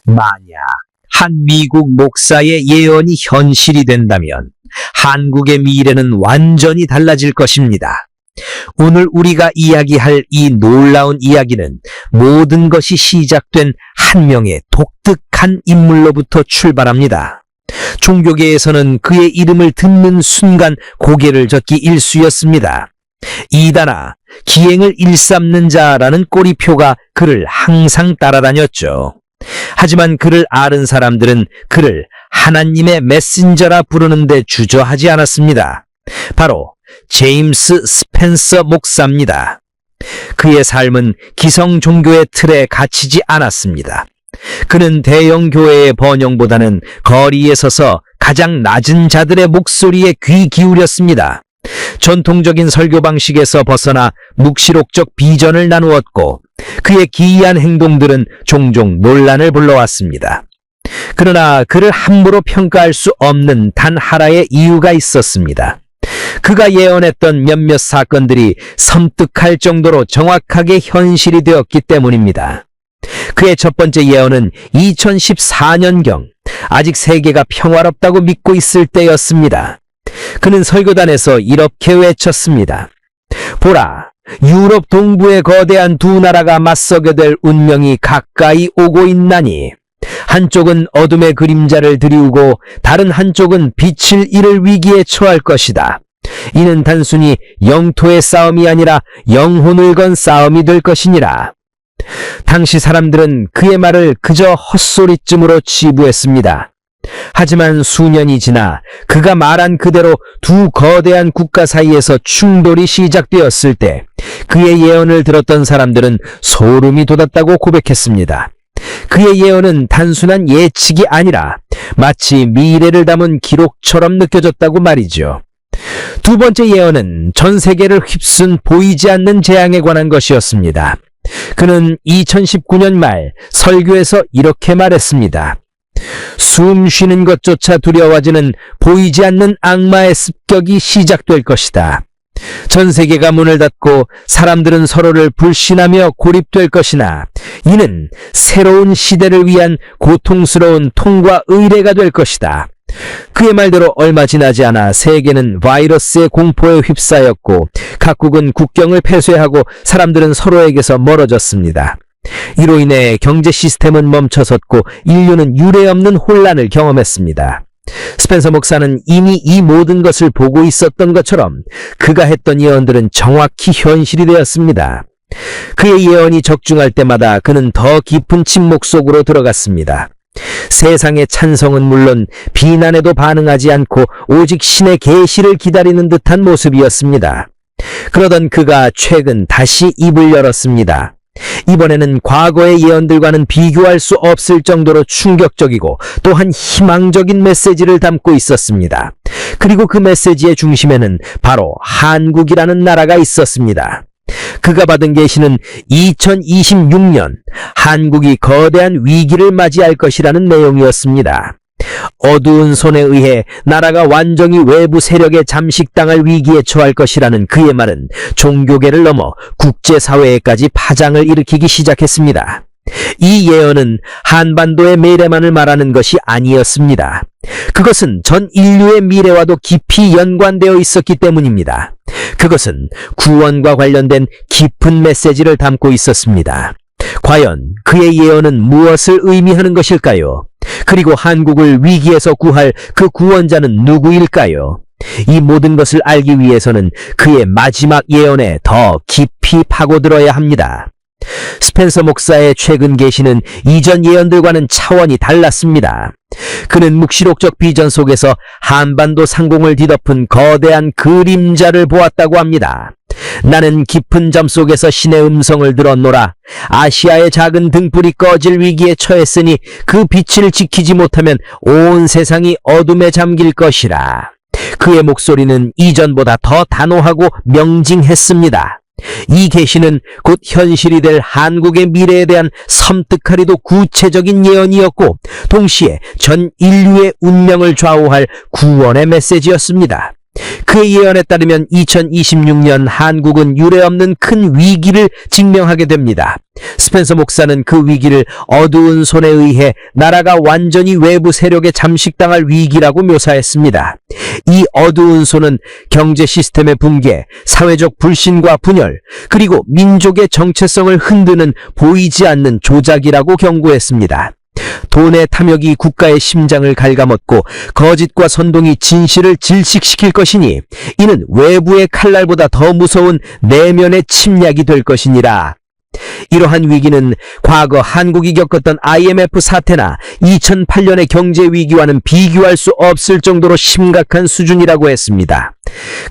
만약 한 미국 목사의 예언이 현실이 된다면 한국의 미래는 완전히 달라질 것입니다. 오늘 우리가 이야기할 이 놀라운 이야기는 모든 것이 시작된 한 명의 독특한 인물로부터 출발합니다. 종교계에서는 그의 이름을 듣는 순간 고개를 젓기 일쑤였습니다. 이다나 기행을 일삼는 자라는 꼬리표가 그를 항상 따라다녔죠. 하지만 그를 아는 사람들은 그를 하나님의 메신저라 부르는데 주저하지 않았습니다. 바로 제임스 스펜서 목사입니다. 그의 삶은 기성 종교의 틀에 갇히지 않았습니다. 그는 대형 교회의 번영보다는 거리에 서서 가장 낮은 자들의 목소리에 귀 기울였습니다. 전통적인 설교 방식에서 벗어나 묵시록적 비전을 나누었고 그의 기이한 행동들은 종종 논란을 불러왔습니다. 그러나 그를 함부로 평가할 수 없는 단 하나의 이유가 있었습니다. 그가 예언했던 몇몇 사건들이 섬뜩할 정도로 정확하게 현실이 되었기 때문입니다. 그의 첫 번째 예언은 2014년경 아직 세계가 평화롭다고 믿고 있을 때였습니다. 그는 설교단에서 이렇게 외쳤습니다. 보라, 유럽 동부의 거대한 두 나라가 맞서게 될 운명이 가까이 오고 있나니 한쪽은 어둠의 그림자를 드리우고 다른 한쪽은 빛을 잃을 위기에 처할 것이다. 이는 단순히 영토의 싸움이 아니라 영혼을 건 싸움이 될 것이니라. 당시 사람들은 그의 말을 그저 헛소리쯤으로 치부했습니다. 하지만 수년이 지나 그가 말한 그대로 두 거대한 국가 사이에서 충돌이 시작되었을 때 그의 예언을 들었던 사람들은 소름이 돋았다고 고백했습니다. 그의 예언은 단순한 예측이 아니라 마치 미래를 담은 기록처럼 느껴졌다고 말이죠. 두 번째 예언은 전 세계를 휩쓴 보이지 않는 재앙에 관한 것이었습니다. 그는 2019년 말 설교에서 이렇게 말했습니다. 숨 쉬는 것조차 두려워지는 보이지 않는 악마의 습격이 시작될 것이다. 전 세계가 문을 닫고 사람들은 서로를 불신하며 고립될 것이나 이는 새로운 시대를 위한 고통스러운 통과 의례가 될 것이다. 그의 말대로 얼마 지나지 않아 세계는 바이러스의 공포에 휩싸였고 각국은 국경을 폐쇄하고 사람들은 서로에게서 멀어졌습니다. 이로 인해 경제 시스템은 멈춰섰고 인류는 유례없는 혼란을 경험했습니다. 스펜서 목사는 이미 이 모든 것을 보고 있었던 것처럼 그가 했던 예언들은 정확히 현실이 되었습니다. 그의 예언이 적중할 때마다 그는 더 깊은 침묵 속으로 들어갔습니다. 세상의 찬성은 물론 비난에도 반응하지 않고 오직 신의 계시를 기다리는 듯한 모습이었습니다. 그러던 그가 최근 다시 입을 열었습니다. 이번에는 과거의 예언들과는 비교할 수 없을 정도로 충격적이고 또한 희망적인 메시지를 담고 있었습니다. 그리고 그 메시지의 중심에는 바로 한국이라는 나라가 있었습니다. 그가 받은 계시는 2026년 한국이 거대한 위기를 맞이할 것이라는 내용이었습니다. 어두운 손에 의해 나라가 완전히 외부 세력에 잠식당할 위기에 처할 것이라는 그의 말은 종교계를 넘어 국제사회에까지 파장을 일으키기 시작했습니다. 이 예언은 한반도의 미래만을 말하는 것이 아니었습니다. 그것은 전 인류의 미래와도 깊이 연관되어 있었기 때문입니다. 그것은 구원과 관련된 깊은 메시지를 담고 있었습니다. 과연 그의 예언은 무엇을 의미하는 것일까요? 그리고 한국을 위기에서 구할 그 구원자는 누구일까요? 이 모든 것을 알기 위해서는 그의 마지막 예언에 더 깊이 파고들어야 합니다. 스펜서 목사의 최근 계시는 이전 예언들과는 차원이 달랐습니다. 그는 묵시록적 비전 속에서 한반도 상공을 뒤덮은 거대한 그림자를 보았다고 합니다. 나는 깊은 잠 속에서 신의 음성을 들었노라. 아시아의 작은 등불이 꺼질 위기에 처했으니 그 빛을 지키지 못하면 온 세상이 어둠에 잠길 것이라. 그의 목소리는 이전보다 더 단호하고 명징했습니다. 이 계시는 곧 현실이 될 한국의 미래에 대한 섬뜩하리도 구체적인 예언이었고 동시에 전 인류의 운명을 좌우할 구원의 메시지였습니다. 그의 예언에 따르면 2026년 한국은 유례없는 큰 위기를 직면하게 됩니다. 스펜서 목사는 그 위기를 어두운 손에 의해 나라가 완전히 외부 세력에 잠식당할 위기라고 묘사했습니다. 이 어두운 손은 경제 시스템의 붕괴, 사회적 불신과 분열, 그리고 민족의 정체성을 흔드는 보이지 않는 조작이라고 경고했습니다. 돈의 탐욕이 국가의 심장을 갉아먹고 거짓과 선동이 진실을 질식시킬 것이니 이는 외부의 칼날보다 더 무서운 내면의 침략이 될 것이니라. 이러한 위기는 과거 한국이 겪었던 IMF 사태나 2008년의 경제 위기와는 비교할 수 없을 정도로 심각한 수준이라고 했습니다.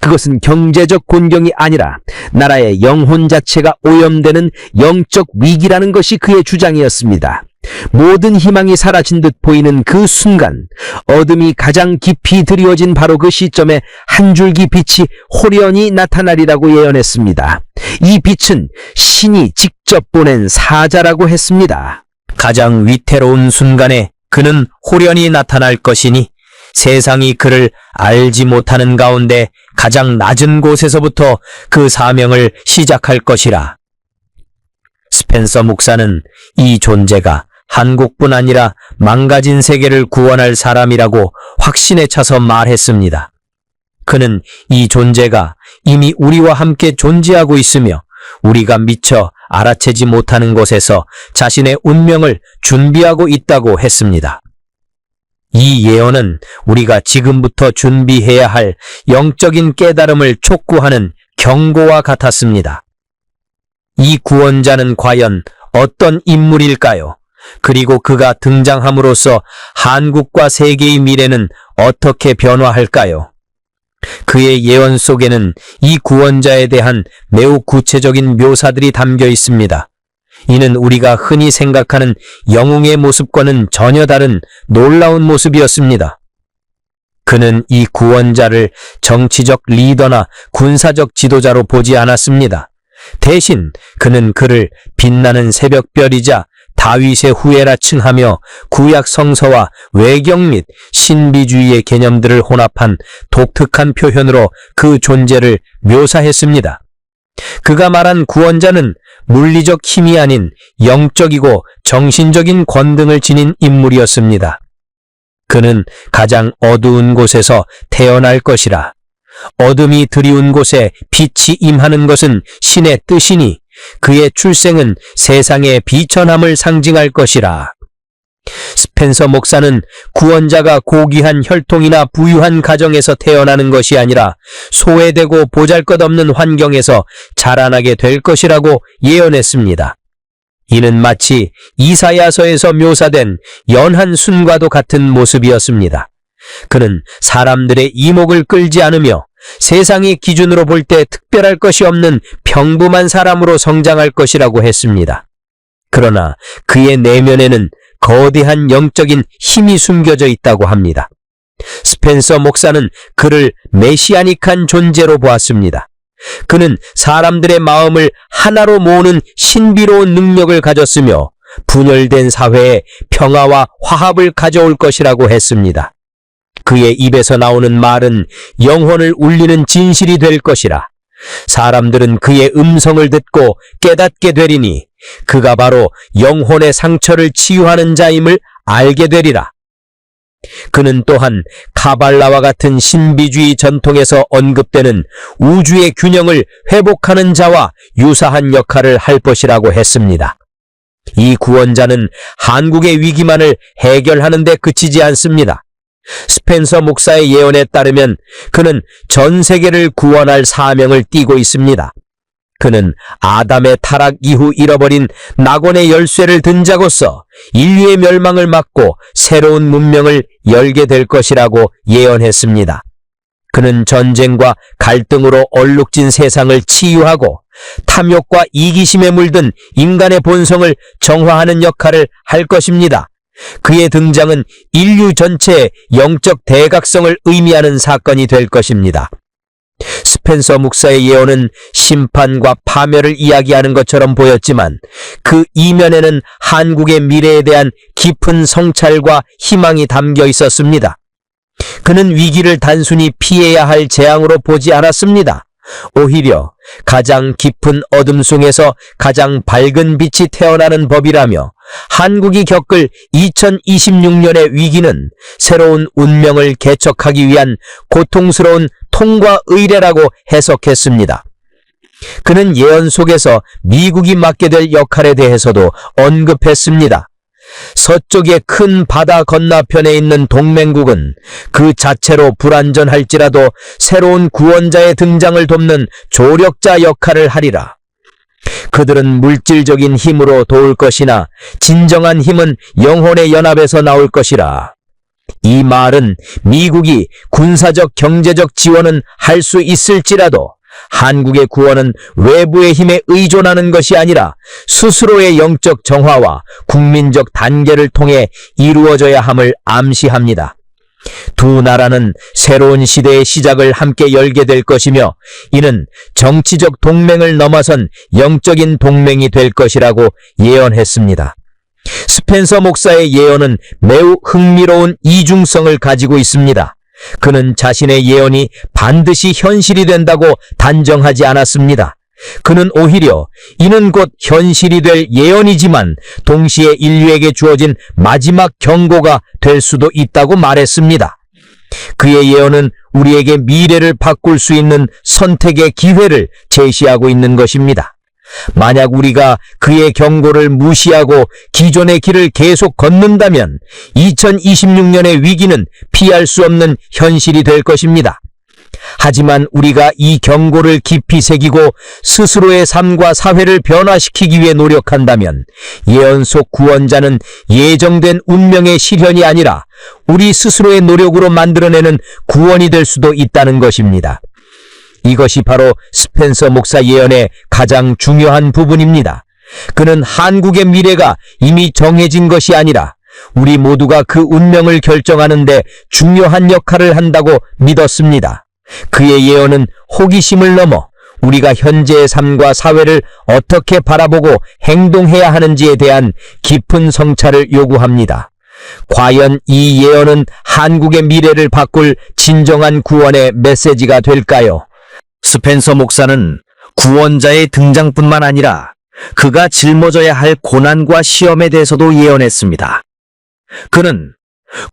그것은 경제적 곤경이 아니라 나라의 영혼 자체가 오염되는 영적 위기라는 것이 그의 주장이었습니다. 모든 희망이 사라진 듯 보이는 그 순간, 어둠이 가장 깊이 드리워진 바로 그 시점에 한 줄기 빛이 호련히 나타나리라고 예언했습니다. 이 빛은 신이 직접 보낸 사자라고 했습니다. 가장 위태로운 순간에 그는 호련히 나타날 것이니 세상이 그를 알지 못하는 가운데 가장 낮은 곳에서부터 그 사명을 시작할 것이라. 스펜서 목사는 이 존재가 한국뿐 아니라 망가진 세계를 구원할 사람이라고 확신에 차서 말했습니다. 그는 이 존재가 이미 우리와 함께 존재하고 있으며 우리가 미처 알아채지 못하는 곳에서 자신의 운명을 준비하고 있다고 했습니다. 이 예언은 우리가 지금부터 준비해야 할 영적인 깨달음을 촉구하는 경고와 같았습니다. 이 구원자는 과연 어떤 인물일까요? 그리고 그가 등장함으로써 한국과 세계의 미래는 어떻게 변화할까요? 그의 예언 속에는 이 구원자에 대한 매우 구체적인 묘사들이 담겨 있습니다. 이는 우리가 흔히 생각하는 영웅의 모습과는 전혀 다른 놀라운 모습이었습니다. 그는 이 구원자를 정치적 리더나 군사적 지도자로 보지 않았습니다. 대신 그는 그를 빛나는 새벽별이자 다윗의 후예라 칭하며 구약 성서와 외경 및 신비주의의 개념들을 혼합한 독특한 표현으로 그 존재를 묘사했습니다. 그가 말한 구원자는 물리적 힘이 아닌 영적이고 정신적인 권능을 지닌 인물이었습니다. 그는 가장 어두운 곳에서 태어날 것이라. 어둠이 드리운 곳에 빛이 임하는 것은 신의 뜻이니 그의 출생은 세상의 비천함을 상징할 것이라. 스펜서 목사는 구원자가 고귀한 혈통이나 부유한 가정에서 태어나는 것이 아니라 소외되고 보잘것없는 환경에서 자라나게 될 것이라고 예언했습니다. 이는 마치 이사야서에서 묘사된 연한 순과도 같은 모습이었습니다. 그는 사람들의 이목을 끌지 않으며 세상의 기준으로 볼 때 특별할 것이 없는 평범한 사람으로 성장할 것이라고 했습니다. 그러나 그의 내면에는 거대한 영적인 힘이 숨겨져 있다고 합니다. 스펜서 목사는 그를 메시아닉한 존재로 보았습니다. 그는 사람들의 마음을 하나로 모으는 신비로운 능력을 가졌으며 분열된 사회에 평화와 화합을 가져올 것이라고 했습니다. 그의 입에서 나오는 말은 영혼을 울리는 진실이 될 것이라. 사람들은 그의 음성을 듣고 깨닫게 되리니 그가 바로 영혼의 상처를 치유하는 자임을 알게 되리라. 그는 또한 카발라와 같은 신비주의 전통에서 언급되는 우주의 균형을 회복하는 자와 유사한 역할을 할 것이라고 했습니다. 이 구원자는 한국의 위기만을 해결하는 데 그치지 않습니다. 스펜서 목사의 예언에 따르면 그는 전 세계를 구원할 사명을 띠고 있습니다. 그는 아담의 타락 이후 잃어버린 낙원의 열쇠를 든 자로서 인류의 멸망을 막고 새로운 문명을 열게 될 것이라고 예언했습니다. 그는 전쟁과 갈등으로 얼룩진 세상을 치유하고 탐욕과 이기심에 물든 인간의 본성을 정화하는 역할을 할 것입니다. 그의 등장은 인류 전체의 영적 대각성을 의미하는 사건이 될 것입니다. 스펜서 목사의 예언은 심판과 파멸을 이야기하는 것처럼 보였지만 그 이면에는 한국의 미래에 대한 깊은 성찰과 희망이 담겨 있었습니다. 그는 위기를 단순히 피해야 할 재앙으로 보지 않았습니다. 오히려 가장 깊은 어둠 속에서 가장 밝은 빛이 태어나는 법이라며 한국이 겪을 2026년의 위기는 새로운 운명을 개척하기 위한 고통스러운 통과 의례라고 해석했습니다. 그는 예언 속에서 미국이 맡게 될 역할에 대해서도 언급했습니다. 서쪽의 큰 바다 건너편에 있는 동맹국은 그 자체로 불안전할지라도 새로운 구원자의 등장을 돕는 조력자 역할을 하리라. 그들은 물질적인 힘으로 도울 것이나 진정한 힘은 영혼의 연합에서 나올 것이라. 이 말은 미국이 군사적 경제적 지원은 할 수 있을지라도 한국의 구원은 외부의 힘에 의존하는 것이 아니라 스스로의 영적 정화와 국민적 단계를 통해 이루어져야 함을 암시합니다. 두 나라는 새로운 시대의 시작을 함께 열게 될 것이며 이는 정치적 동맹을 넘어선 영적인 동맹이 될 것이라고 예언했습니다. 스펜서 목사의 예언은 매우 흥미로운 이중성을 가지고 있습니다. 그는 자신의 예언이 반드시 현실이 된다고 단정하지 않았습니다. 그는 오히려 이는 곧 현실이 될 예언이지만 동시에 인류에게 주어진 마지막 경고가 될 수도 있다고 말했습니다. 그의 예언은 우리에게 미래를 바꿀 수 있는 선택의 기회를 제시하고 있는 것입니다. 만약 우리가 그의 경고를 무시하고 기존의 길을 계속 걷는다면 2026년의 위기는 피할 수 없는 현실이 될 것입니다. 하지만 우리가 이 경고를 깊이 새기고 스스로의 삶과 사회를 변화시키기 위해 노력한다면 예언 속 구원자는 예정된 운명의 실현이 아니라 우리 스스로의 노력으로 만들어내는 구원이 될 수도 있다는 것입니다. 이것이 바로 스펜서 목사 예언의 가장 중요한 부분입니다. 그는 한국의 미래가 이미 정해진 것이 아니라 우리 모두가 그 운명을 결정하는 데 중요한 역할을 한다고 믿었습니다. 그의 예언은 호기심을 넘어 우리가 현재의 삶과 사회를 어떻게 바라보고 행동해야 하는지에 대한 깊은 성찰을 요구합니다. 과연 이 예언은 한국의 미래를 바꿀 진정한 구원의 메시지가 될까요? 스펜서 목사는 구원자의 등장뿐만 아니라 그가 짊어져야 할 고난과 시험에 대해서도 예언했습니다. 그는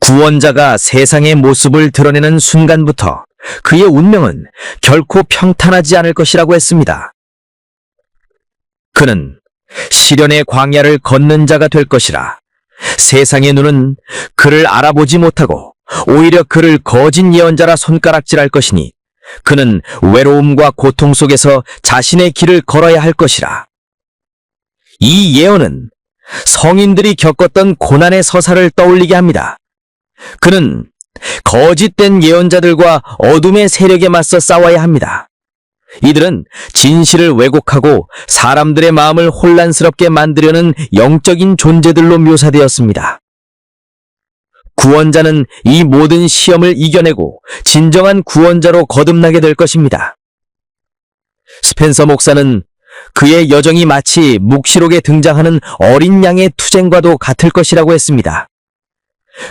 구원자가 세상의 모습을 드러내는 순간부터 그의 운명은 결코 평탄하지 않을 것이라고 했습니다. 그는 시련의 광야를 걷는 자가 될 것이라 세상의 눈은 그를 알아보지 못하고 오히려 그를 거짓 예언자라 손가락질할 것이니 그는 외로움과 고통 속에서 자신의 길을 걸어야 할 것이라. 이 예언은 성인들이 겪었던 고난의 서사를 떠올리게 합니다. 그는 거짓된 예언자들과 어둠의 세력에 맞서 싸워야 합니다. 이들은 진실을 왜곡하고 사람들의 마음을 혼란스럽게 만들려는 영적인 존재들로 묘사되었습니다. 구원자는 이 모든 시험을 이겨내고 진정한 구원자로 거듭나게 될 것입니다. 스펜서 목사는 그의 여정이 마치 묵시록에 등장하는 어린 양의 투쟁과도 같을 것이라고 했습니다.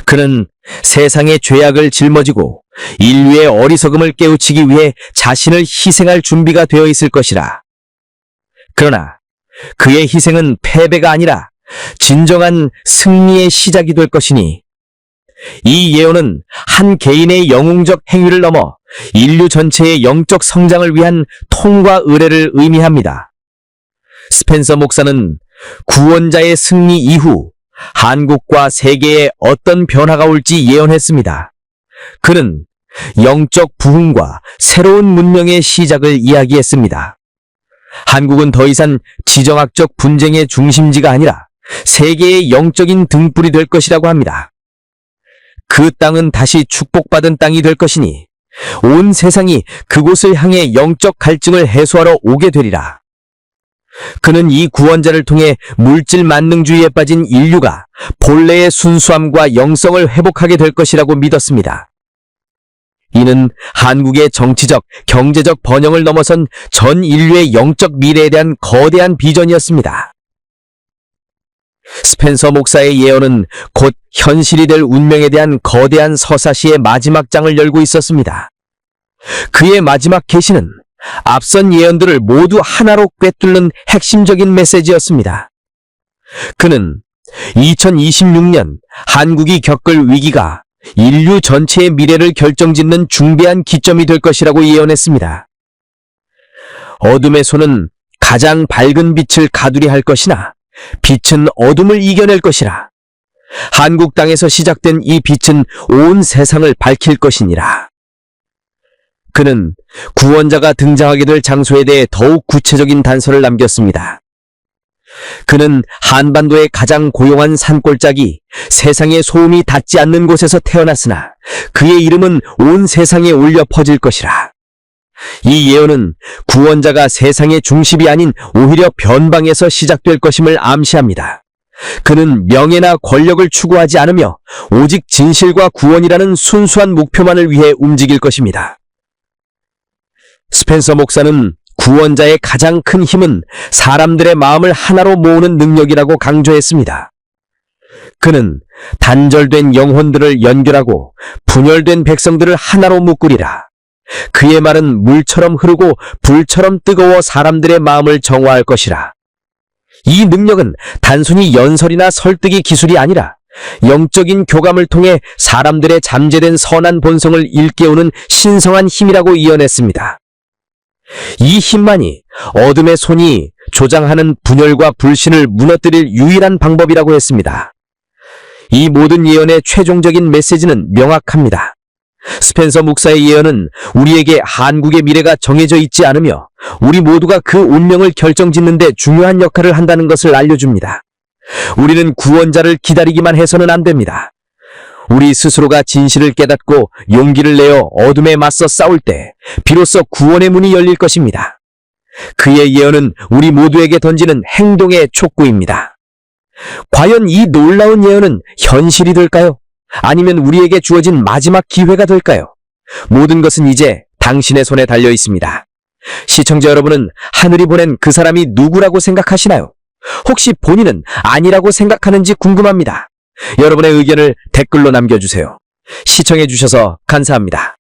그는 세상의 죄악을 짊어지고 인류의 어리석음을 깨우치기 위해 자신을 희생할 준비가 되어 있을 것이라. 그러나 그의 희생은 패배가 아니라 진정한 승리의 시작이 될 것이니 이 예언은 한 개인의 영웅적 행위를 넘어 인류 전체의 영적 성장을 위한 통과 의례를 의미합니다. 스펜서 목사는 구원자의 승리 이후 한국과 세계에 어떤 변화가 올지 예언했습니다. 그는 영적 부흥과 새로운 문명의 시작을 이야기했습니다. 한국은 더 이상 지정학적 분쟁의 중심지가 아니라 세계의 영적인 등불이 될 것이라고 합니다. 그 땅은 다시 축복받은 땅이 될 것이니 온 세상이 그곳을 향해 영적 갈증을 해소하러 오게 되리라. 그는 이 구원자를 통해 물질 만능주의에 빠진 인류가 본래의 순수함과 영성을 회복하게 될 것이라고 믿었습니다. 이는 한국의 정치적, 경제적 번영을 넘어선 전 인류의 영적 미래에 대한 거대한 비전이었습니다. 스펜서 목사의 예언은 곧 현실이 될 운명에 대한 거대한 서사시의 마지막 장을 열고 있었습니다. 그의 마지막 계시는 앞선 예언들을 모두 하나로 꿰뚫는 핵심적인 메시지였습니다. 그는 2026년 한국이 겪을 위기가 인류 전체의 미래를 결정짓는 중대한 기점이 될 것이라고 예언했습니다. 어둠의 손은 가장 밝은 빛을 가두리 할 것이나 빛은 어둠을 이겨낼 것이라. 한국 땅에서 시작된 이 빛은 온 세상을 밝힐 것이니라. 그는 구원자가 등장하게 될 장소에 대해 더욱 구체적인 단서를 남겼습니다. 그는 한반도의 가장 고요한 산골짜기, 세상의 소음이 닿지 않는 곳에서 태어났으나 그의 이름은 온 세상에 울려 퍼질 것이라. 이 예언은 구원자가 세상의 중심이 아닌 오히려 변방에서 시작될 것임을 암시합니다. 그는 명예나 권력을 추구하지 않으며 오직 진실과 구원이라는 순수한 목표만을 위해 움직일 것입니다. 스펜서 목사는 구원자의 가장 큰 힘은 사람들의 마음을 하나로 모으는 능력이라고 강조했습니다. 그는 단절된 영혼들을 연결하고 분열된 백성들을 하나로 묶으리라. 그의 말은 물처럼 흐르고 불처럼 뜨거워 사람들의 마음을 정화할 것이라. 이 능력은 단순히 연설이나 설득의 기술이 아니라 영적인 교감을 통해 사람들의 잠재된 선한 본성을 일깨우는 신성한 힘이라고 이어냈습니다. 이 힘만이 어둠의 손이 조장하는 분열과 불신을 무너뜨릴 유일한 방법이라고 했습니다. 이 모든 예언의 최종적인 메시지는 명확합니다. 스펜서 목사의 예언은 우리에게 한국의 미래가 정해져 있지 않으며 우리 모두가 그 운명을 결정짓는 데 중요한 역할을 한다는 것을 알려줍니다. 우리는 구원자를 기다리기만 해서는 안 됩니다. 우리 스스로가 진실을 깨닫고 용기를 내어 어둠에 맞서 싸울 때 비로소 구원의 문이 열릴 것입니다. 그의 예언은 우리 모두에게 던지는 행동의 촉구입니다. 과연 이 놀라운 예언은 현실이 될까요? 아니면 우리에게 주어진 마지막 기회가 될까요? 모든 것은 이제 당신의 손에 달려 있습니다. 시청자 여러분은 하늘이 보낸 그 사람이 누구라고 생각하시나요? 혹시 본인은 아니라고 생각하는지 궁금합니다. 여러분의 의견을 댓글로 남겨주세요. 시청해주셔서 감사합니다.